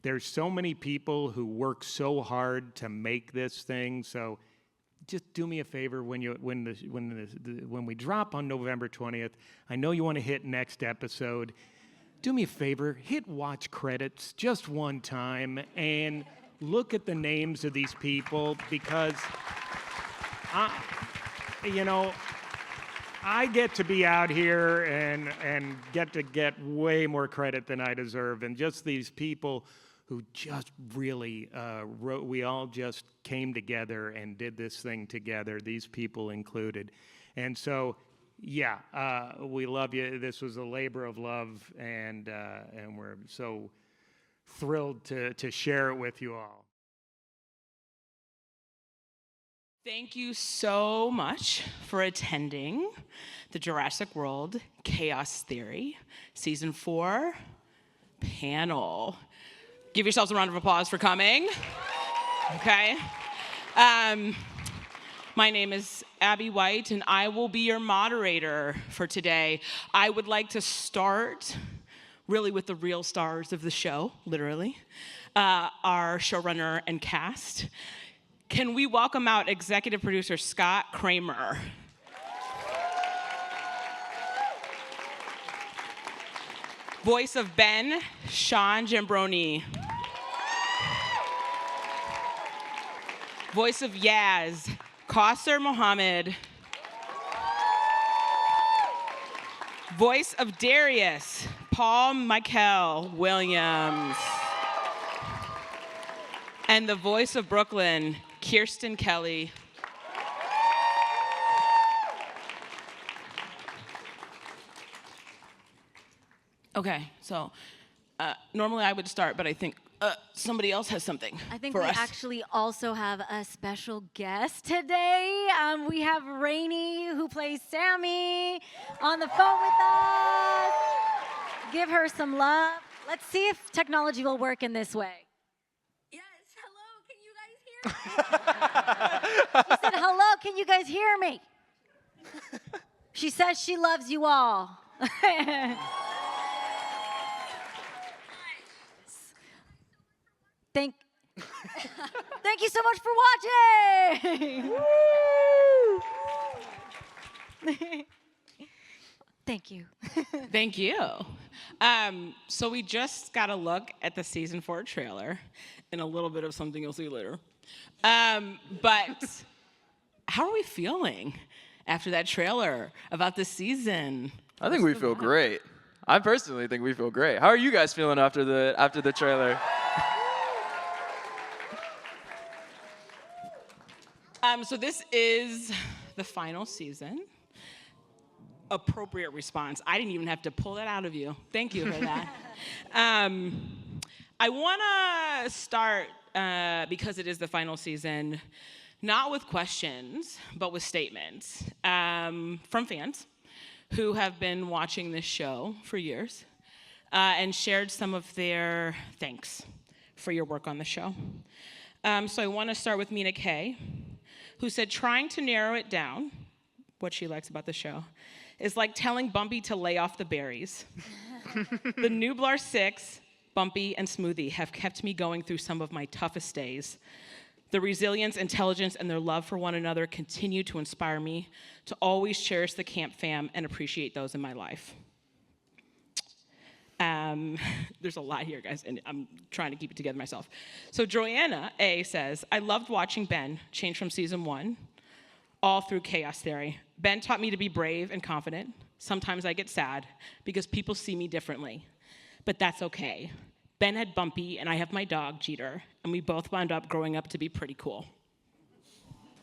there's so many people who work so hard to make this thing. So just do me a favor when we drop on November 20th. I know you want to hit next episode. Do me a favor, hit watch credits just one time and look at the names of these people, because I get to be out here and get to get way more credit than I deserve. And just these people who just really we all just came together and did this thing together, these people included. And so, yeah, we love you. This was a labor of love, and we're so thrilled to share it with you all. Thank you so much for attending the Jurassic World Chaos Theory Season 4 panel. Give yourselves a round of applause for coming. Okay. My name is Abby White, and I will be your moderator for today. I would like to start really with the real stars of the show, literally, our showrunner and cast. Can we welcome out executive producer Scott Kreamer? Voice of Ben, Sean Jambroni. Voice of Yaz, Kausar Mohammed. Voice of Darius, Paul-Mikél Williams. And the voice of Brooklynn, Kiersten Kelly. Okay, so normally I would start, but I think somebody else has something. I think for we us. actually also have a special guest today. We have Rainey, who plays Sammy, on the phone with us. Give her some love. Let's see if technology will work in this way. She said, hello, can you guys hear me? She says she loves you all. Thank you so much for watching. Thank you. Thank you. So we just got a look at the season 4 trailer and a little bit of something you'll see later. But how are we feeling after that trailer about the season? I think we feel great. I personally think we feel great. How are you guys feeling after the trailer? So this is the final season. Appropriate response. I didn't even have to pull that out of you. Thank you for that. I want to start, because it is the final season, not with questions, but with statements from fans who have been watching this show for years and shared some of their thanks for your work on the show. So I want to start with Mina K, who said, trying to narrow it down, what she likes about the show, is like telling Bumpy to lay off the berries. The Nublar 6, Bumpy, and Smoothie have kept me going through some of my toughest days. The resilience, intelligence, and their love for one another continue to inspire me to always cherish the camp fam and appreciate those in my life. There's a lot here, guys, and I'm trying to keep it together myself. So Joanna A says, I loved watching Ben change from season 1 all through Chaos Theory. Ben taught me to be brave and confident. Sometimes I get sad because people see me differently, but that's okay. Ben had Bumpy, and I have my dog, Jeter, and we both wound up growing up to be pretty cool.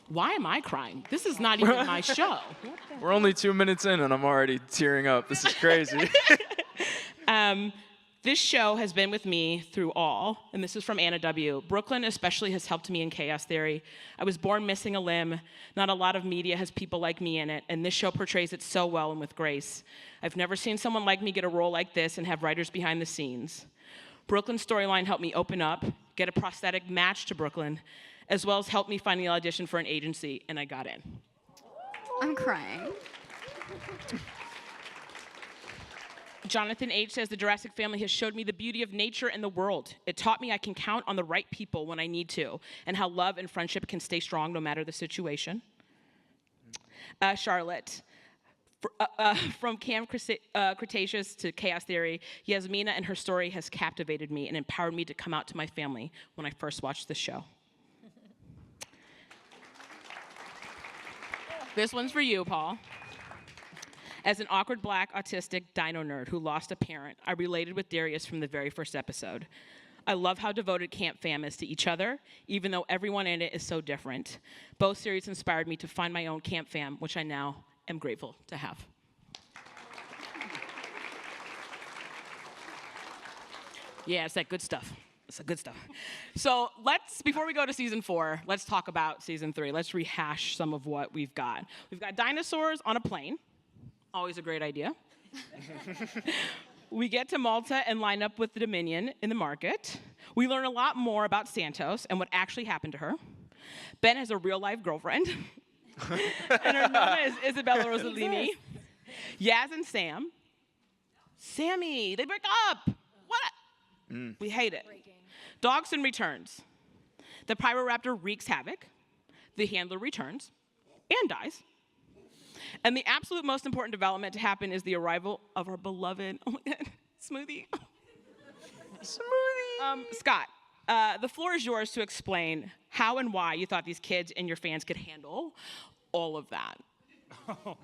Why am I crying? This is not even my show. We're only 2 minutes in, and I'm already tearing up. This is crazy. This show has been with me through all, and this is from Anna W. Brooklynn especially has helped me in Chaos Theory. I was born missing a limb. Not a lot of media has people like me in it, and this show portrays it so well and with grace. I've never seen someone like me get a role like this and have writers behind the scenes. Brooklynn's storyline helped me open up, get a prosthetic match to Brooklynn, as well as help me find the audition for an agency, and I got in. I'm crying. Jonathan H. says, the Jurassic family has showed me the beauty of nature and the world. It taught me I can count on the right people when I need to, and how love and friendship can stay strong no matter the situation. Charlotte, from Cretaceous to Chaos Theory, Yasmina and her story has captivated me and empowered me to come out to my family when I first watched the show. This one's for you, Paul. As an awkward black autistic dino nerd who lost a parent, I related with Darius from the very first episode. I love how devoted Camp Fam is to each other, even though everyone in it is so different. Both series inspired me to find my own Camp Fam, which I now am grateful to have. Yeah, it's that good stuff. It's the good stuff. So before we go to season 4, let's talk about season 3. Let's rehash some of what we've got. We've got dinosaurs on a plane. Always a great idea. We get to Malta and line up with the Dominion in the market. We learn a lot more about Santos and what actually happened to her. Ben has a real-life girlfriend. And her name is Isabella Rossellini. Yaz and Sam. Sammy, they break up. What? We hate it. Dogson returns. The Pyroraptor wreaks havoc. The handler returns and dies. And the absolute most important development to happen is the arrival of our beloved, oh my God, Smoothie. Smoothie. Scott, the floor is yours to explain how and why you thought these kids and your fans could handle all of that. Oh,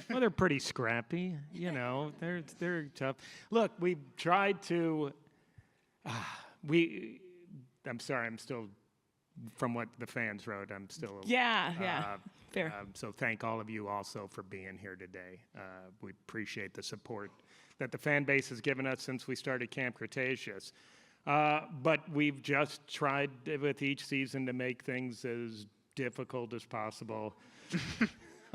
well, they're pretty scrappy, you know. They're tough. Look, we've tried to. I'm sorry. I'm still, from what the fans wrote, I'm still. Yeah. Fair. So thank all of you also for being here today. We appreciate the support that the fan base has given us since we started Camp Cretaceous. But we've just tried with each season to make things as difficult as possible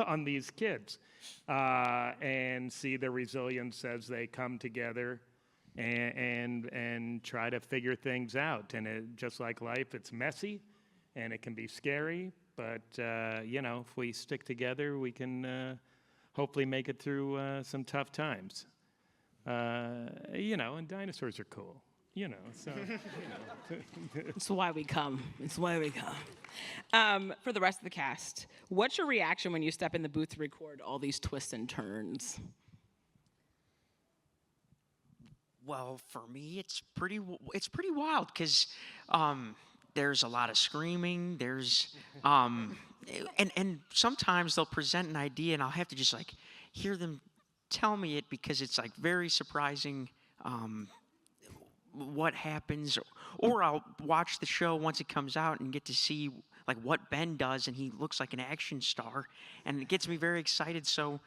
on these kids and see the resilience as they come together and try to figure things out. And just like life, it's messy and it can be scary. But, if we stick together, we can hopefully make it through some tough times. And dinosaurs are cool, so, It's why we come. It's why we come. For the rest of the cast, what's your reaction when you step in the booth to record all these twists and turns? Well, for me, it's pretty wild because there's a lot of screaming. There's and sometimes they'll present an idea and I'll have to just like hear them tell me it because it's like very surprising what happens, or I'll watch the show once it comes out and get to see like what Ben does, and he looks like an action star, and it gets me very excited. So,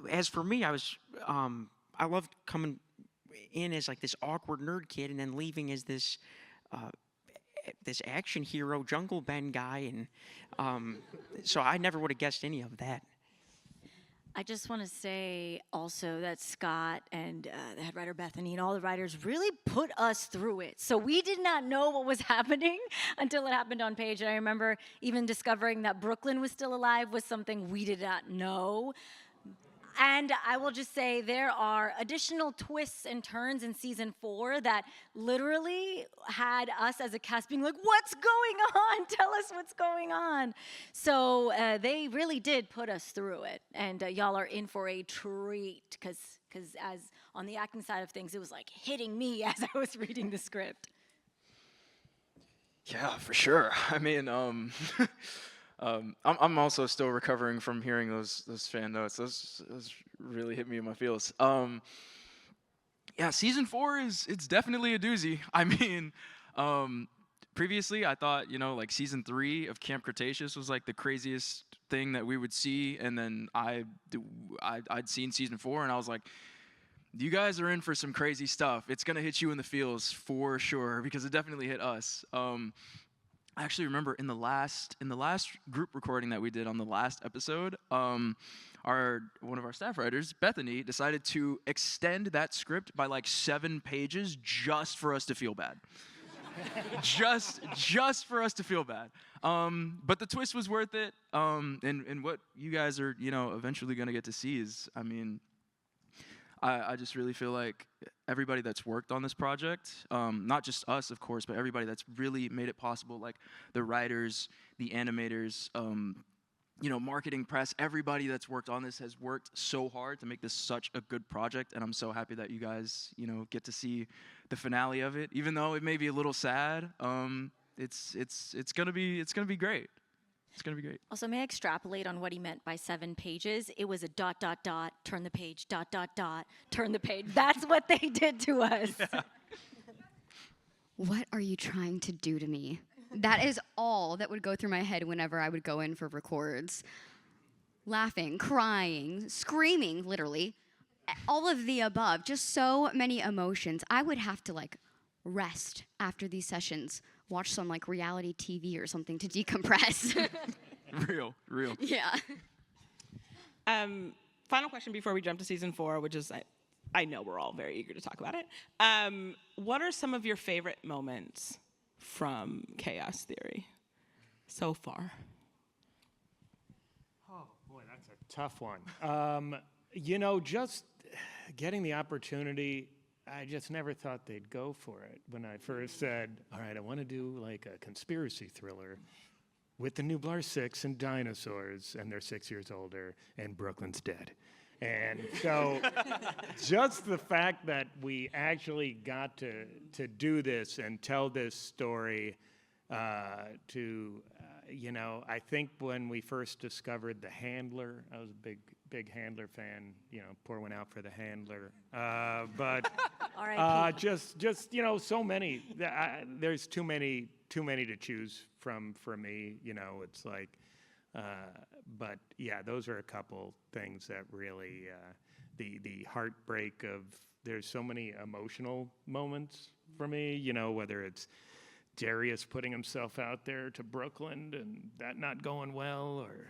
as for me, I loved coming in as like this awkward nerd kid, and then leaving as this action hero, Jungle Ben guy, and so I never would have guessed any of that. I just want to say also that Scott and the head writer Bethany and all the writers really put us through it. So we did not know what was happening until it happened on page. And I remember even discovering that Brooklynn was still alive was something we did not know. And I will just say there are additional twists and turns in season 4 that literally had us as a cast being like, what's going on? Tell us what's going on. So they really did put us through it. And y'all are in for a treat because as on the acting side of things, it was like hitting me as I was reading the script. Yeah, for sure. I mean, I'm also still recovering from hearing those fan notes. Those really hit me in my feels. Yeah, season 4 it's definitely a doozy. I mean, previously I thought like season 3 of Camp Cretaceous was like the craziest thing that we would see, and then I'd seen season 4 and I was like, you guys are in for some crazy stuff. It's gonna hit you in the feels for sure, because it definitely hit us. I actually remember in the last group recording that we did on the last episode, one of our staff writers, Bethany, decided to extend that script by like 7 pages just for us to feel bad. just for us to feel bad. But the twist was worth it. And what you guys are, eventually gonna get to see is, I mean, I just really feel like everybody that's worked on this project, not just us, of course, but everybody that's really made it possible, like the writers, the animators, marketing, press, everybody that's worked on this has worked so hard to make this such a good project, and I'm so happy that you guys, get to see the finale of it. Even though it may be a little sad, it's gonna be great. It's gonna be great. Also, may I extrapolate on what he meant by 7 pages? It was a ... turn the page, ... turn the page. That's what they did to us. Yeah. What are you trying to do to me? That is all that would go through my head whenever I would go in for records. Laughing, crying, screaming, literally. All of the above. Just so many emotions. I would have to rest after these sessions. Watch some reality TV or something to decompress. Real. Yeah. Final question before we jump to season 4, which is I know we're all very eager to talk about it. What are some of your favorite moments from Chaos Theory so far? Oh, boy, that's a tough one. Just getting the opportunity, I just never thought they'd go for it. When I first said, all right, I want to do a conspiracy thriller with the Nublar 6 and dinosaurs, and they're 6 years older, and Brooklyn's dead. And so just the fact that we actually got to do this and tell this story I think when we first discovered The Handler, I was a big Handler fan, pour one out for The Handler. But just so many, there's too many to choose from for me, it's but yeah, those are a couple things that really, the heartbreak of, there's so many emotional moments for me, whether it's Darius putting himself out there to Brooklyn and that not going well, or,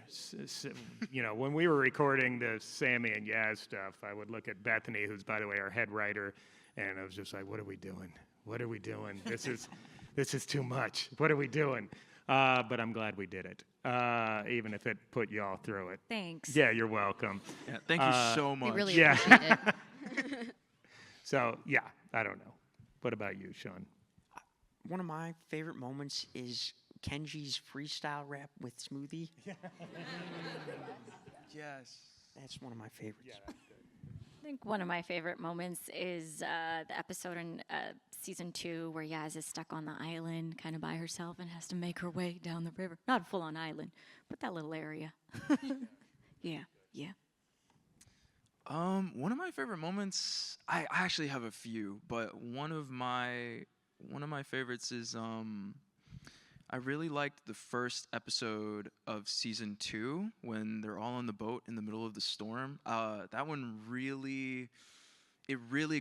when we were recording the Sammy and Yaz stuff, I would look at Bethany, who's, by the way, our head writer, and I was just like, what are we doing? What are we doing? This is too much. What are we doing? But I'm glad we did it, even if it put you all through it. Thanks. Yeah, you're welcome. Yeah, thank you so much. We really appreciate it. So, yeah, I don't know. What about you, Sean? One of my favorite moments is Kenji's freestyle rap with Smoothie. Yes. That's one of my favorites. Yeah, that's good. I think one of my favorite moments is the episode in season 2 where Yaz is stuck on the island kind of by herself and has to make her way down the river. Not a full-on island, but that little area. Yeah. One of my favorite moments, I actually have a few, but one of my favorites is I really liked the first episode of season 2 when they're all on the boat in the middle of the storm. That one really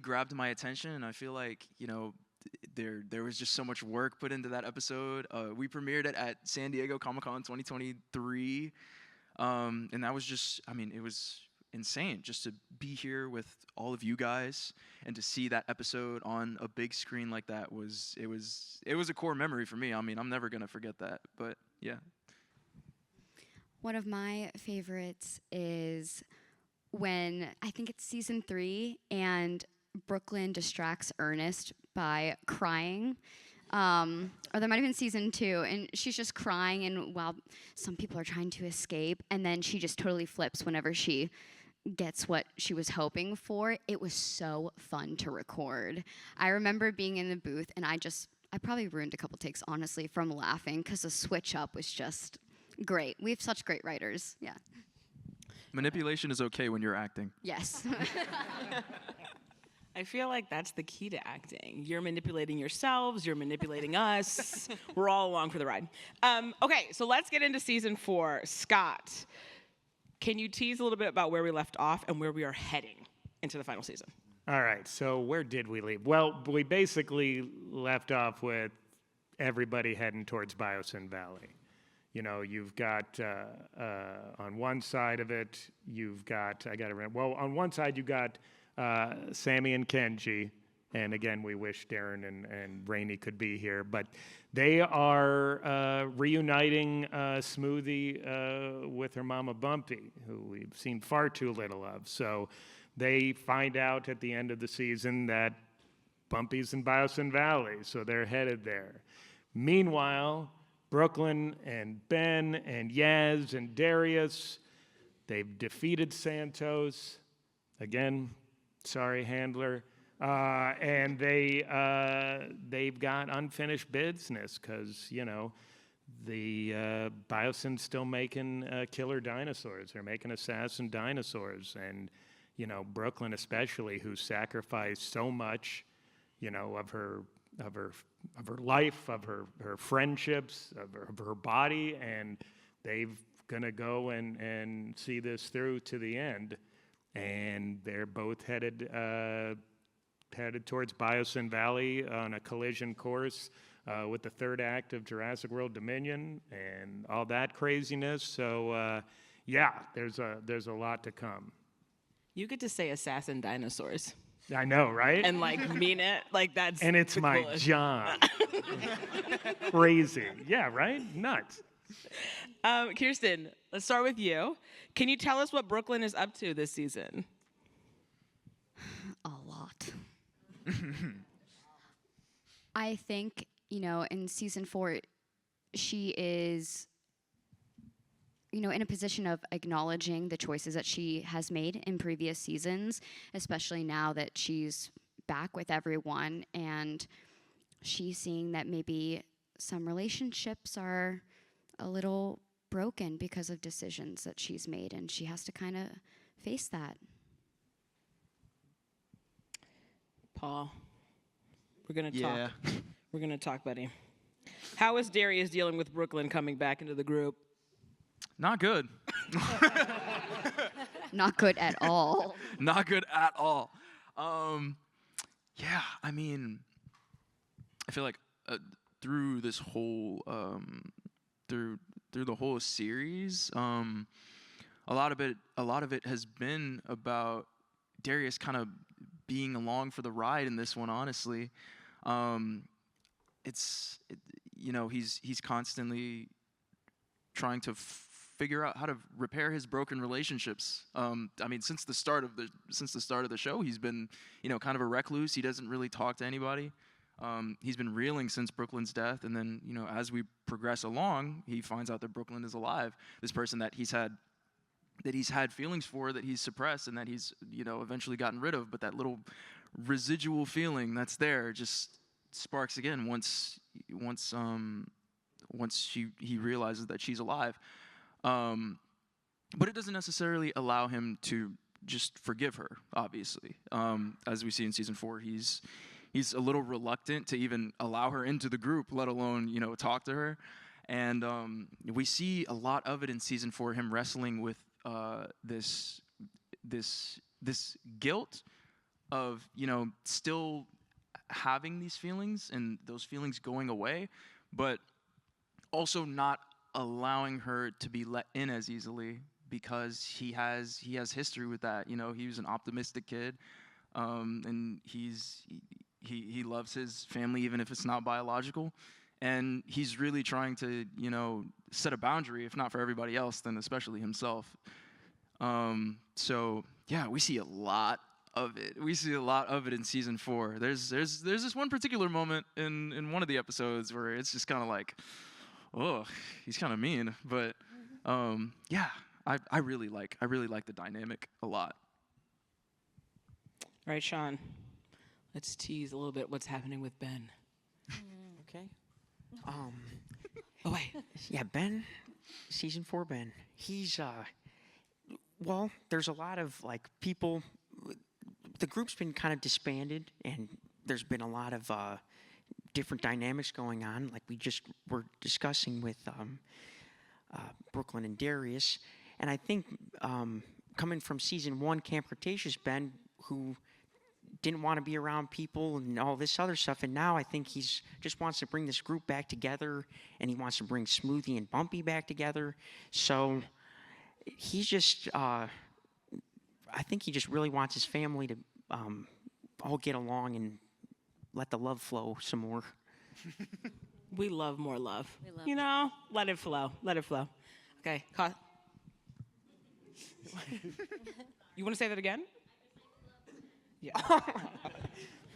grabbed my attention, and I feel like there was just so much work put into that episode. We premiered it at San Diego Comic-Con 2023, and that was just, it was insane just to be here with all of you guys and to see that episode on a big screen like that was a core memory for me. I'm never gonna forget that. But yeah. One of my favorites is when, I think it's season 3, and Brooklyn distracts Ernest by crying. Or there might have been season 2, and she's just crying, and while some people are trying to escape, and then she just totally flips whenever she gets what she was hoping for. It was so fun to record. I remember being in the booth, and I probably ruined a couple takes, honestly, from laughing, because the switch up was just great. We have such great writers. Yeah. Manipulation is okay when you're acting. Yes. I feel like that's the key to acting. You're manipulating yourselves, you're manipulating us. We're all along for the ride. Okay, so let's get into season 4. Scott, can you tease a little bit about where we left off and where we are heading into the final season? All right, so where did we leave? Well, we basically left off with everybody heading towards Biosyn Valley. You've got, on one side of it, you've got, on one side you've got Sammy and Kenji, and again, we wish Darren and Rainey could be here, but they are reuniting Smoothie with her mama Bumpy, who we've seen far too little of. So they find out at the end of the season that Bumpy's in Biosin Valley, so they're headed there. Meanwhile, Brooklyn and Ben and Yaz and Darius, they've defeated Santos. Again, sorry, Handler. And they've got unfinished business because, you know, the Biosin's still making killer dinosaurs. They're making assassin dinosaurs. And, you know, Brooklyn especially, who sacrificed so much, you know, of her life, of her friendships, of her body, and they've gonna go and see this through to the end. And they're both headed towards Biosin Valley on a collision course with the third act of Jurassic World Dominion and all that craziness. So yeah, there's a lot to come. You get to say assassin dinosaurs. I know, right? And like mean it, like that's. And it's the my coolest. job. Crazy. Yeah, right? Nuts. Kiersten, let's start with you. Can you tell us what Brooklyn is up to this season? A lot. I think, you know, in season 4, she is, you know, in a position of acknowledging the choices that she has made in previous seasons, especially now that she's back with everyone and she's seeing that maybe some relationships are a little broken because of decisions that she's made, and she has to kind of face that. Paul, we're gonna talk. We're gonna talk, buddy. How is Darius dealing with Brooklyn coming back into the group? Not good. Not good at all. Not good at all. Yeah, I mean, I feel like through this whole through the whole series, a lot of it has been about Darius kind of being along for the ride in this one. Honestly, you know, he's constantly trying to figure out how to repair his broken relationships. I mean, since the start of the show, he's been, you know, kind of a recluse. He doesn't really talk to anybody. He's been reeling since Brooklyn's death, and then, you know, as we progress along, he finds out that Brooklyn is alive. This person that he's had feelings for, that he's suppressed, and that he's, you know, eventually gotten rid of. But that little residual feeling that's there just sparks again once he realizes that she's alive. But it doesn't necessarily allow him to just forgive her, obviously. As we see in season 4, he's a little reluctant to even allow her into the group, let alone, you know, talk to her. And we see a lot of it in season 4, him wrestling with this guilt of, you know, still having these feelings and those feelings going away, but also not allowing her to be let in as easily, because he has history with that. You know, he was an optimistic kid, and he loves his family even if it's not biological, and he's really trying to, you know, set a boundary, if not for everybody else, then especially himself. So yeah, we see a lot of it. We see a lot of it in season 4. There's this one particular moment in one of the episodes where it's just kind of like, oh, he's kind of mean. But yeah, I really like the dynamic a lot. All right, Sean, let's tease a little bit what's happening with Ben. Okay. Oh wait, Yeah, Ben, season 4 Ben. He's, well, there's a lot of, like, people. The group's been kind of disbanded, and there's been a lot of different dynamics going on, like we just were discussing with Brooklyn and Darius. And I think coming from season 1, Camp Cretaceous Ben, who didn't want to be around people and all this other stuff, and now I think he's just wants to bring this group back together, and he wants to bring Smoothie and Bumpy back together. So he's just, I think he just really wants his family to all get along and let the love flow some more. we love more love. You know, let it flow. Let it flow. Okay. You want to say that again?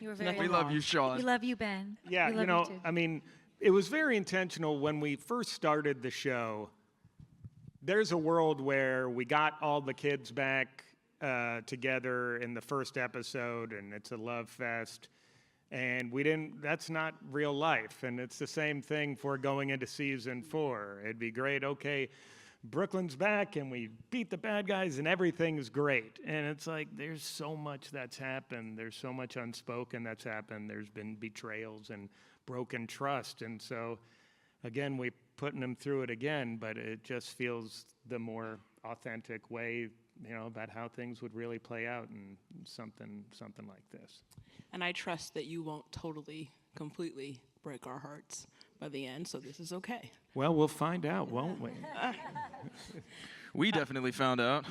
You were very We love you, Sean. We love you, Ben. Yeah, We love you know, too. I mean, it was very intentional when we first started the show. There's a world where we got all the kids back together in the first episode, and it's a love fest. And we didn't, that's not real life. And it's the same thing for going into season 4. It'd be great, okay, Brooklyn's back and we beat the bad guys and everything's great. And it's like, there's so much that's happened. There's so much unspoken that's happened. There's been betrayals and broken trust. And so, again, we're putting them through it again, but it just feels the more authentic way, you know, about how things would really play out in something like this. And I trust that you won't totally, completely break our hearts by the end, so this is okay. Well, we'll find out, won't we? We definitely found out.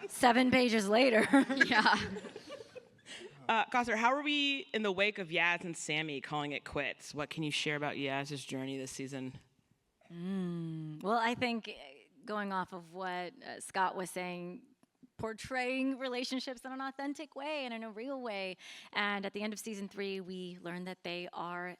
7 pages later. Yeah. Kausar, how are we in the wake of Yaz and Sammy calling it quits? What can you share about Yaz's journey this season? Well, I think going off of what Scott was saying, portraying relationships in an authentic way and in a real way. And at the end of season 3, we learned that they are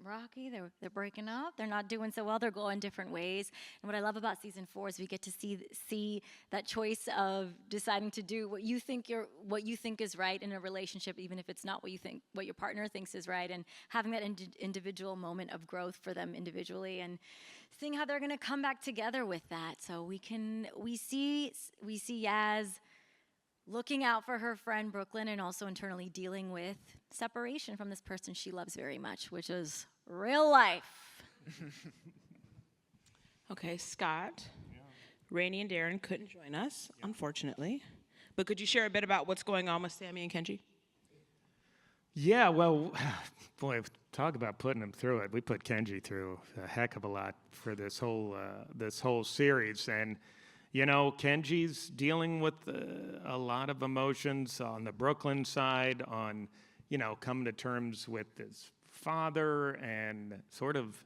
rocky. They're breaking up. They're not doing so well. They're going different ways. And what I love about season 4 is we get to see that choice of deciding to do what you think is right in a relationship, even if it's not what your partner thinks is right, and having that individual moment of growth for them individually, and seeing how they're going to come back together with that. So we see Yaz looking out for her friend Brooklyn, and also internally dealing with separation from this person she loves very much, which is real life. Okay, Scott. Rainey and Darren couldn't join us, unfortunately. But could you share a bit about what's going on with Sammy and Kenji? Yeah, well, boy, talk about putting them through it. We put Kenji through a heck of a lot for this whole series, and you know, Kenji's dealing with a lot of emotions on the Brooklyn side, on, you know, coming to terms with his father and sort of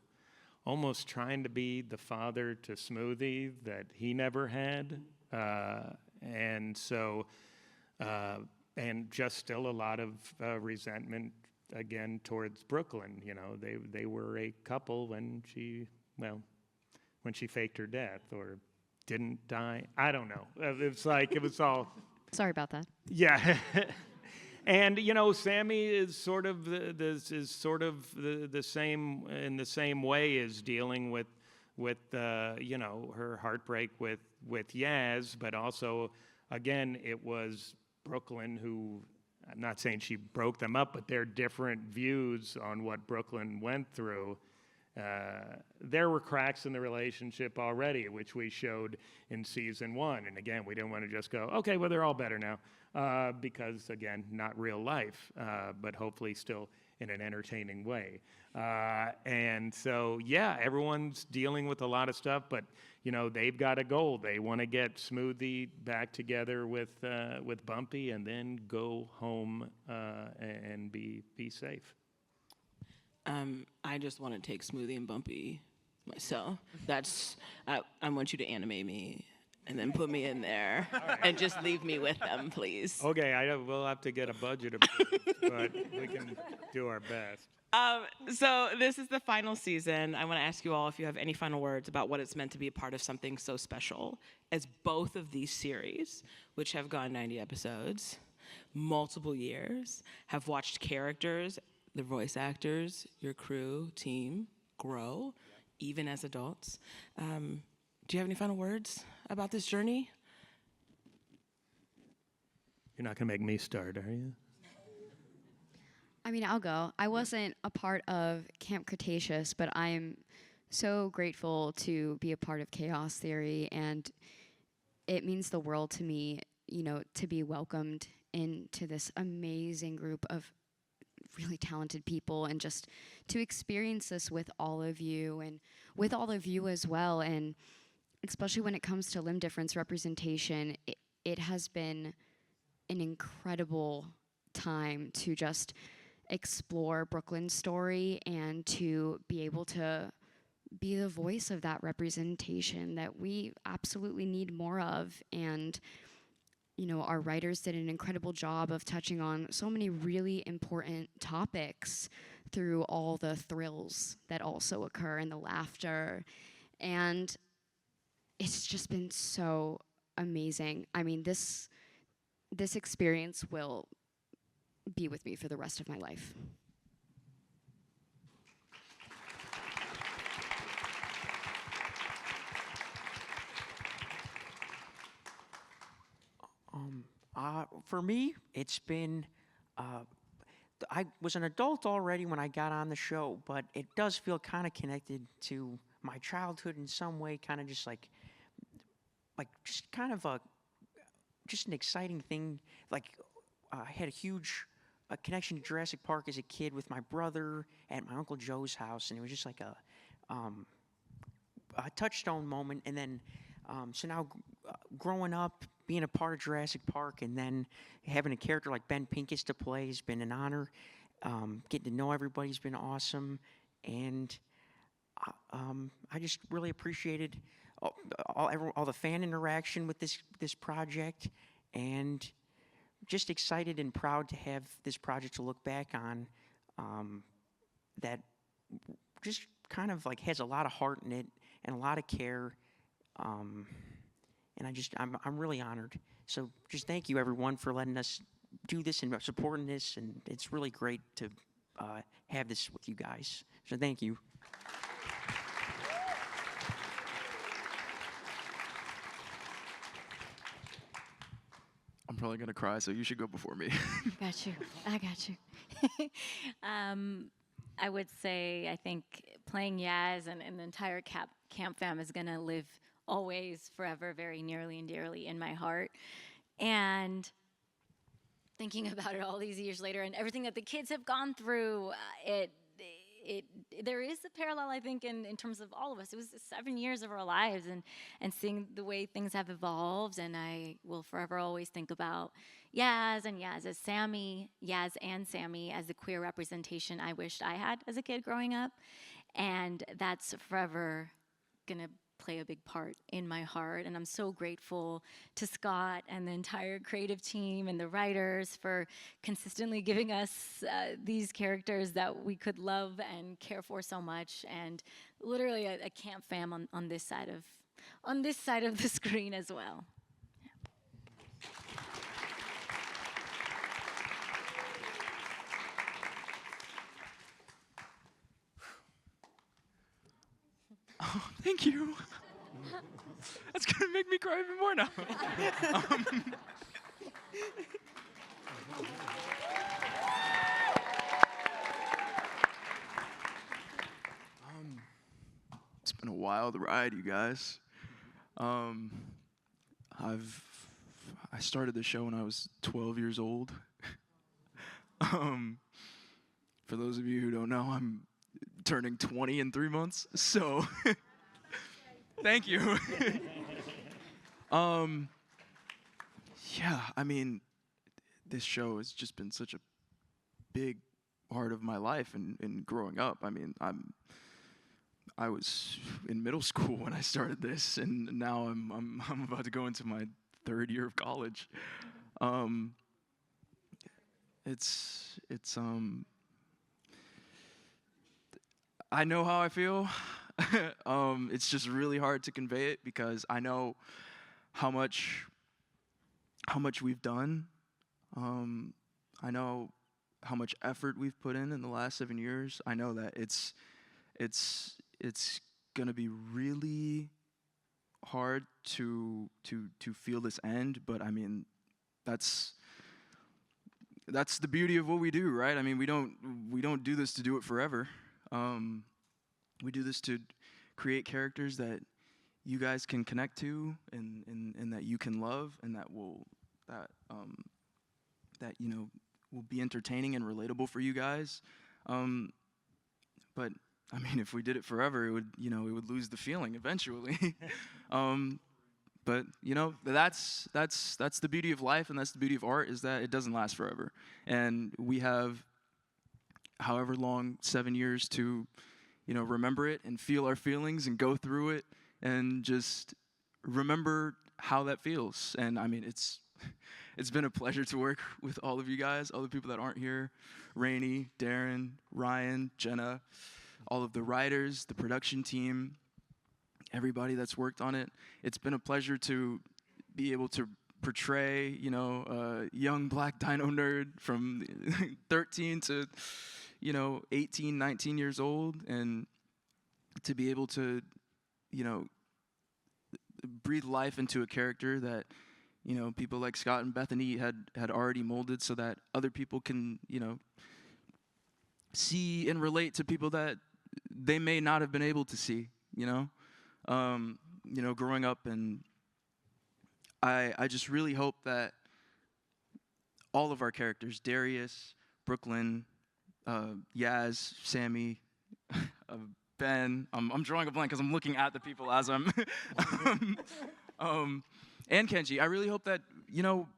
almost trying to be the father to Smoothie that he never had, and so. And just still a lot of resentment again towards Brooklyn. You know, they were a couple when she faked her death or didn't die. I don't know. It's like it was all. Sorry about that. Yeah. And you know, Sammy is sort of the same in the same way as dealing with you know, her heartbreak with Yaz, but also again it was Brooklyn who, I'm not saying she broke them up, but their different views on what Brooklyn went through. There were cracks in the relationship already, which we showed in season 1. And again, we didn't want to just go, okay, well, they're all better now, because again, not real life, but hopefully still in an entertaining way. And so, yeah, everyone's dealing with a lot of stuff, but you know, they've got a goal. They want to get Smoothie back together with Bumpy, and then go home and be safe. I just want to take Smoothie and Bumpy myself. That's I want you to animate me and then put me in there and just leave me with them, please. Okay, we'll have to get a budget approved, but we can do our best. So this is the final season. I want to ask you all if you have any final words about what it's meant to be a part of something so special as both of these series, which have gone 90 episodes, multiple years, have watched characters, the voice actors, your crew, team, grow, even as adults. Do you have any final words about this journey? You're not going to make me start, are you? I mean, I'll go. I wasn't a part of Camp Cretaceous, but I'm so grateful to be a part of Chaos Theory, and it means the world to me, you know, to be welcomed into this amazing group of really talented people, and just to experience this with all of you and with all of you as well. And especially when it comes to limb difference representation, it has been an incredible time to just explore Brooklyn's story and to be able to be the voice of that representation that we absolutely need more of. And our writers did an incredible job of touching on so many really important topics through all the thrills that also occur and the laughter. And it's just been so amazing. I mean, this experience will be with me for the rest of my life. For me, it's been, I was an adult already when I got on the show, but it does feel kind of connected to my childhood in some way, kind of just like just kind of just an exciting thing. Like, I had a huge connection to Jurassic Park as a kid with my brother at my Uncle Joe's house, and it was just like a touchstone moment. And then, so now growing up, being a part of Jurassic Park, and then having a character like Ben Pincus to play has been an honor. Getting to know everybody's been awesome, and I just really appreciated all the fan interaction with this project, and just excited and proud to have this project to look back on. That just kind of like has a lot of heart in it and a lot of care. And I'm really honored. So just thank you, everyone, for letting us do this and supporting this. And it's really great to have this with you guys. So thank you. I'm probably going to cry, so you should go before me. I got you. I would say I think playing Yaz and the entire Camp Fam is going to live always, forever, very nearly and dearly in my heart. And thinking about it all these years later and everything that the kids have gone through, there is a parallel, I think, in terms of all of us. It was 7 years of our lives, and seeing the way things have evolved, and I will forever always think about Yaz and Yaz as Sammy, Yaz and Sammy as the queer representation I wished I had as a kid growing up, and that's forever gonna play a big part in my heart. And I'm so grateful to Scott and the entire creative team and the writers for consistently giving us these characters that we could love and care for so much, and literally a Camp Fam on this side of the screen as well. Oh, thank you. That's going to make me cry even more now. It's been a wild ride, you guys. I started the show when I was 12 years old. For those of you who don't know, I'm turning 20 in 3 months, so thank you. Yeah, I mean, this show has just been such a big part of my life and growing up. I mean, I was in middle school when I started this, and now I'm about to go into my third year of college. It's I know how I feel. It's just really hard to convey it because I know how much we've done. I know how much effort we've put in the last 7 years. I know that it's gonna be really hard to feel this end, but I mean, that's the beauty of what we do, right? I mean, we don't do this to do it forever. We do this to create characters that you guys can connect to and that you can love, and that will be entertaining and relatable for you guys. But I mean, if we did it forever, it would lose the feeling eventually. But that's the beauty of life, and that's the beauty of art, is that it doesn't last forever. And we have however long, 7 years to remember it and feel our feelings and go through it and just remember how that feels. And I mean, it's it's been a pleasure to work with all of you guys, all the people that aren't here, Rainey, Darren, Ryan, Jenna, all of the writers, the production team, everybody that's worked on it. It's been a pleasure to be able to portray, you know, a young black dino nerd from 13 to, you know, 18, 19 years old, and to be able to, you know, breathe life into a character that, you know, people like Scott and Bethany had already molded, so that other people can, you know, see and relate to people that they may not have been able to see, you know, growing up. And I just really hope that all of our characters, Darius, Brooklynn, Yaz, Sammy, Ben, I'm drawing a blank because I'm looking at the people as I'm, and Kenji, I really hope that, you know,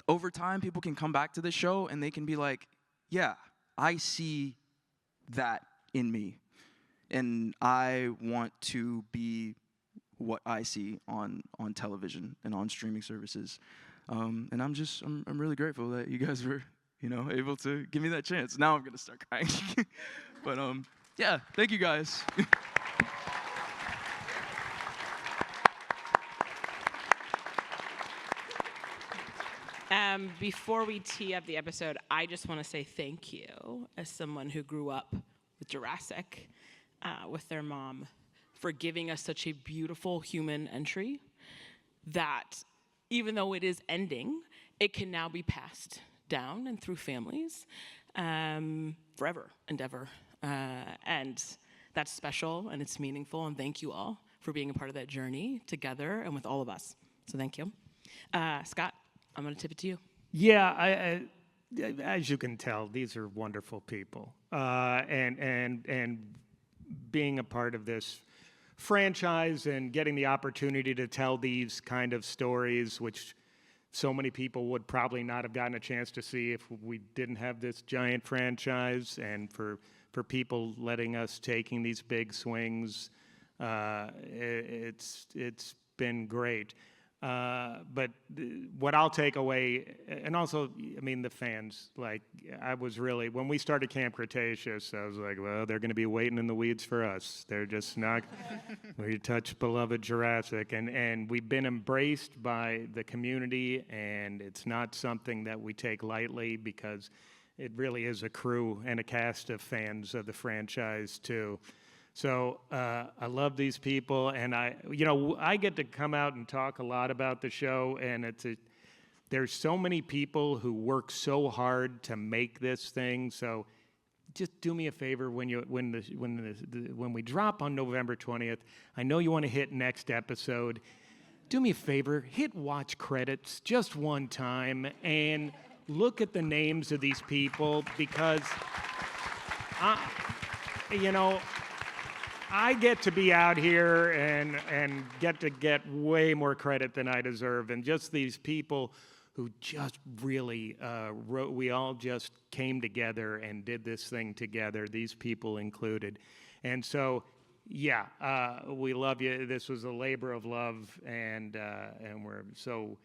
over time people can come back to this show and they can be like, yeah, I see that in me, and I want to be what I see on television and on streaming services. And I'm really grateful that you guys were, you know, able to give me that chance. Now I'm gonna start crying. But yeah, thank you guys. Before we tee up the episode, I just want to say thank you, as someone who grew up with Jurassic, with their mom, for giving us such a beautiful human entry that, even though it is ending, it can now be passed down and through families forever and ever. And that's special and it's meaningful, and thank you all for being a part of that journey together and with all of us. So thank you. Scott, I'm going to tip it to you. Yeah, I as you can tell, these are wonderful people, and being a part of this franchise and getting the opportunity to tell these kind of stories, which so many people would probably not have gotten a chance to see if we didn't have this giant franchise, and for people letting us taking these big swings, it's been great. But what I'll take away, and also, I mean, the fans, like, I was really, when we started Camp Cretaceous, I was like, well, they're going to be waiting in the weeds for us. They're just not, we touch beloved Jurassic, and we've been embraced by the community, and it's not something that we take lightly, because it really is a crew and a cast of fans of the franchise, too. So I love these people, and I get to come out and talk a lot about the show, and there's so many people who work so hard to make this thing. So just do me a favor when we drop on November 20th. I know you want to hit next episode. Do me a favor, hit watch credits just one time and look at the names of these people, because I get to be out here and get way more credit than I deserve. And just these people who just really we all just came together and did this thing together, these people included. And so, yeah, we love you. This was a labor of love, and we're so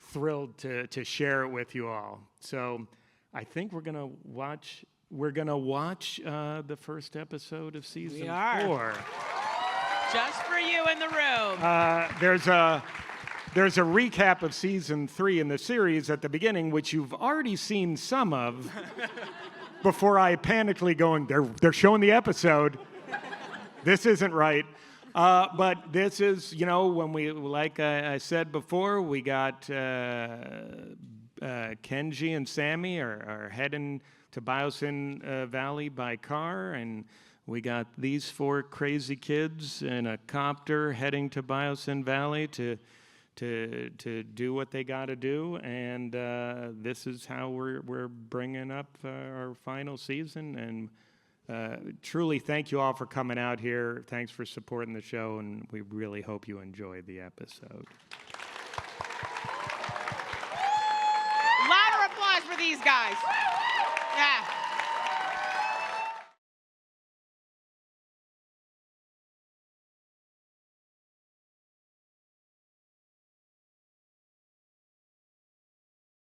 thrilled to share it with you all. So I think we're gonna watch the first episode of season 4. Just for you in the room. There's a recap of season 3 in the series at the beginning, which you've already seen some of. Before I panically going, they're showing the episode. This isn't right. But this is, when we, like I said before, we got Kenji and Sammy are heading to Biosin Valley by car, and we got these 4 crazy kids in a copter heading to Biosin Valley to do what they got to do, and this is how we're bringing up our final season. And truly, thank you all for coming out here. Thanks for supporting the show, and we really hope you enjoy the episode. Louder applause for these guys. Yeah.